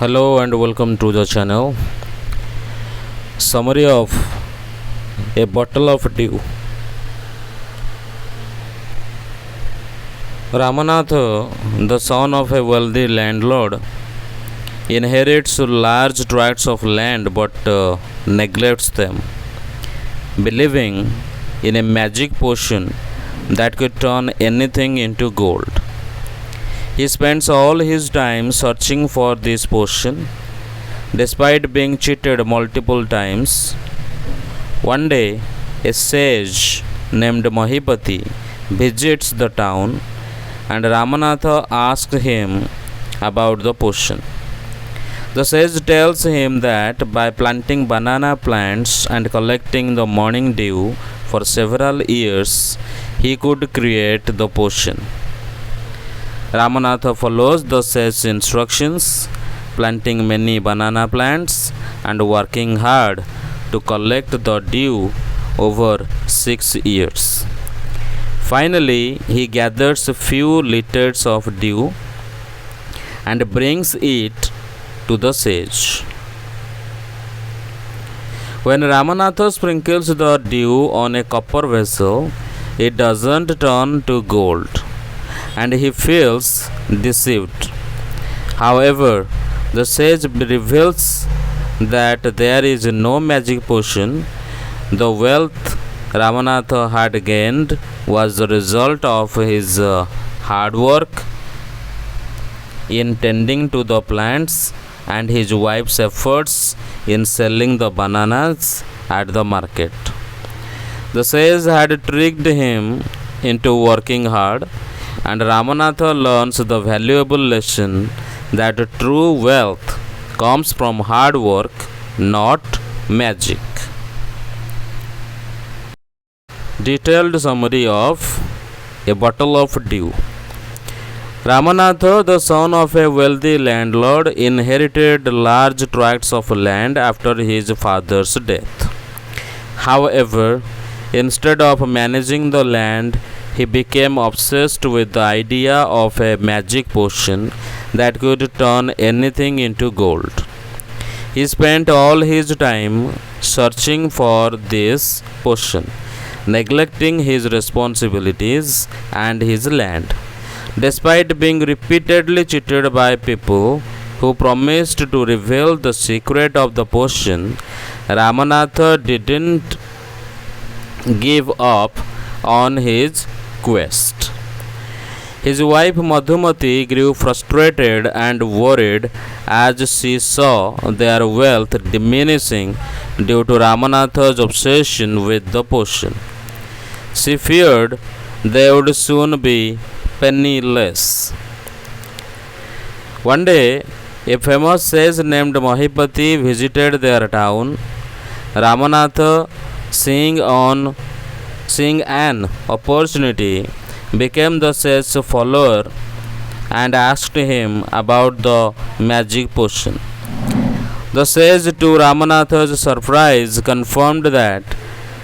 Hello and welcome to the channel. Summary of a bottle of dew. Ramanatha, the son of a wealthy landlord, inherits large tracts of land but neglects them, believing in a magic potion that could turn anything into gold. He spends all his time searching for this potion, despite being cheated multiple times. One day, a sage named Mahipati visits the town, and Ramanatha asks him about the potion. The sage tells him that by planting banana plants and collecting the morning dew for several years, he could create the potion. Ramanatha follows the sage's instructions, planting many banana plants and working hard to collect the dew over 6 years. Finally, he gathers a few liters of dew and brings it to the sage. When Ramanatha sprinkles the dew on a copper vessel, it doesn't turn to gold, and he feels deceived. However, the sage reveals that there is no magic potion. The wealth Ramanatha had gained was the result of his hard work in tending to the plants and his wife's efforts in selling the bananas at the market. The sage had tricked him into working hard, and Ramanatha learns the valuable lesson that true wealth comes from hard work, not magic. Detailed summary of a bottle of dew. Ramanatha, the son of a wealthy landlord, inherited large tracts of land after his father's death. However, instead of managing the land, he became obsessed with the idea of a magic potion that could turn anything into gold. He spent all his time searching for this potion, neglecting his responsibilities and his land. Despite being repeatedly cheated by people who promised to reveal the secret of the potion, Ramanatha didn't give up on his quest. His wife Madhumati grew frustrated and worried as she saw their wealth diminishing due to Ramanatha's obsession with the potion. She feared they would soon be penniless. One day, a famous sage named Mahipati visited their town. Ramanatha, seeing an opportunity, became the sage's follower and asked him about the magic potion. The sage, to Ramanatha's surprise, confirmed that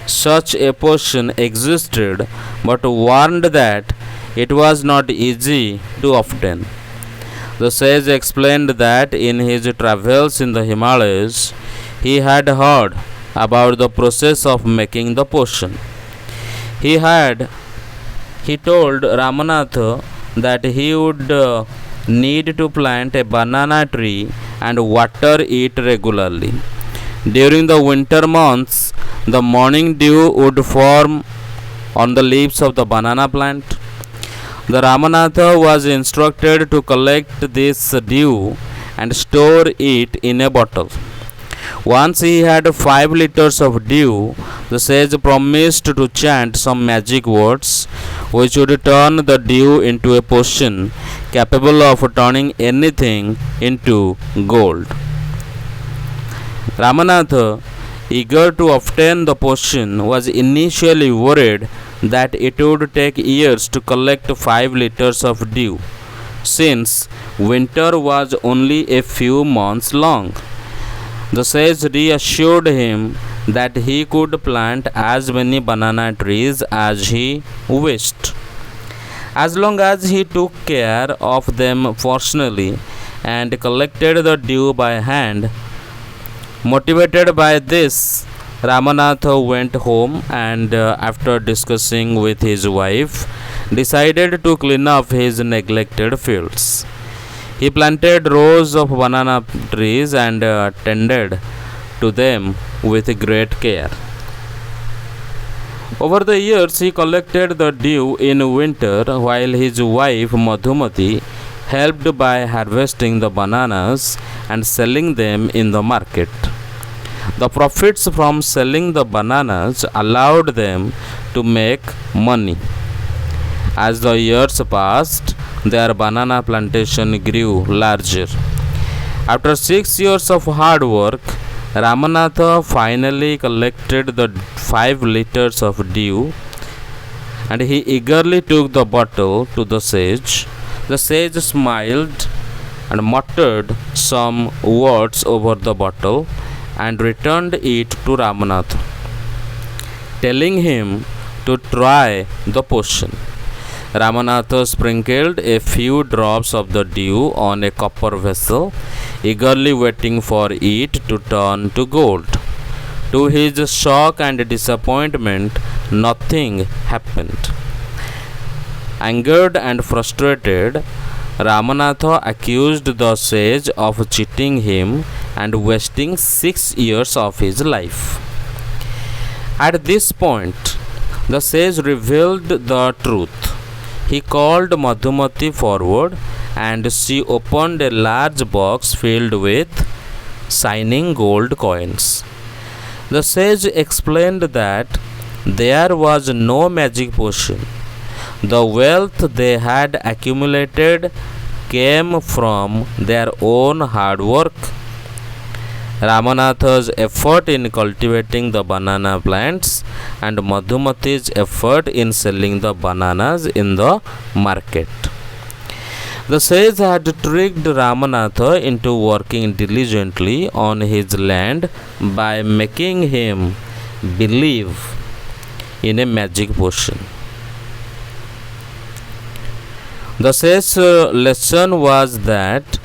such a potion existed but warned that it was not easy to obtain. The sage explained that in his travels in the Himalayas, he had heard about the process of making the potion. He told Ramanatha that he would need to plant a banana tree and water it regularly. During the winter months, the morning dew would form on the leaves of the banana plant. The Ramanatha was instructed to collect this dew and store it in a bottle. Once he had 5 liters of dew, the sage promised to chant some magic words which would turn the dew into a potion capable of turning anything into gold. Ramanatha, eager to obtain the potion, was initially worried that it would take years to collect 5 liters of dew, since winter was only a few months long. The sage reassured him that he could plant as many banana trees as he wished, as long as he took care of them personally and collected the dew by hand. Motivated by this, Ramanatha went home and, after discussing with his wife, decided to clean up his neglected fields. He planted rows of banana trees and tended to them with great care. Over the years, he collected the dew in winter while his wife Madhumati helped by harvesting the bananas and selling them in the market. The profits from selling the bananas allowed them to make money. As the years passed, their banana plantation grew larger. After 6 years of hard work, Ramanatha finally collected the 5 liters of dew, and he eagerly took the bottle to the sage. The sage smiled and muttered some words over the bottle and returned it to Ramanatha, telling him to try the potion. Ramanatha sprinkled a few drops of the dew on a copper vessel, eagerly waiting for it to turn to gold. To his shock and disappointment, nothing happened. Angered and frustrated, Ramanatha accused the sage of cheating him and wasting 6 years of his life. At this point, the sage revealed the truth. He called Madhumati forward and she opened a large box filled with shining gold coins. The sage explained that there was no magic potion. The wealth they had accumulated came from their own hard work. Ramanatha's effort in cultivating the banana plants and Madhumati's effort in selling the bananas in the market. The sage had tricked Ramanatha into working diligently on his land by making him believe in a magic potion. The sage's lesson was that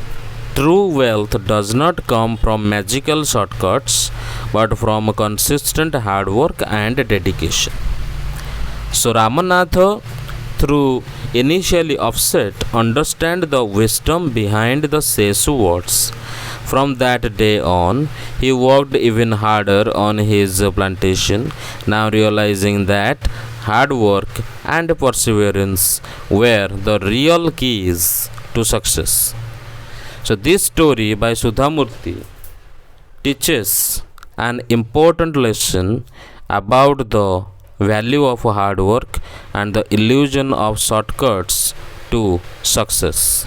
true wealth does not come from magical shortcuts but from consistent hard work and dedication. So Ramanatha, through initially upset, understand the wisdom behind the sage's words. From that day on, he worked even harder on his plantation, now realizing that hard work and perseverance were the real keys to success. So, this story by Sudhamurthy teaches an important lesson about the value of hard work and the illusion of shortcuts to success.